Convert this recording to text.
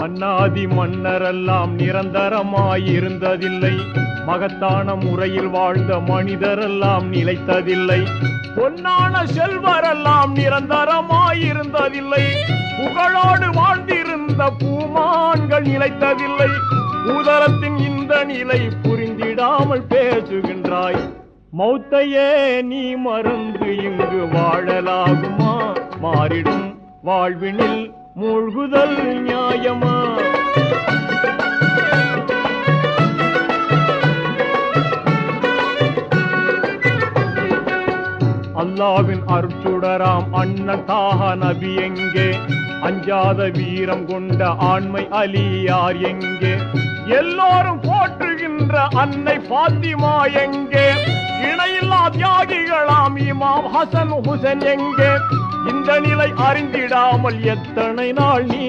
மன்னாதி மன்னரெல்லாம் நிரந்தரமாயிருந்ததில்லை, மகத்தான முறையில் வாழ்ந்த மனிதரெல்லாம் நிலைத்ததில்லை. பொன்னான செல்வரெல்லாம் நிரந்தரமாயிருந்ததில்லை, புகழோடு வாழ்ந்திருந்த பூமான்கள் நிலைத்ததில்லை. உதரத்தின் இந்த நிலை புரிந்திடாமல் பேசுகின்றாய். மௌத்தையே நீ மறந்து இங்கு வாழலாகுமா? மாறிடும் வாழ்வினில் மூழ்குதல் நியாயமா? அல்லாவின் அருட்சுடராம் அண்ணன் தாஹா நபி எங்கே? அஞ்சாத வீரம் கொண்ட ஆண்மை அலி யார் எங்கே? எல்லோரும் போற்றுகின்ற அன்னை பாத்திமா எங்கே? இணையில்லா தியாகிகளாம் இமாம் ஹசன் ஹுசைன் எங்கே? இந்த நிலை அறிந்திடாமல் எத்தனை நாள் நீ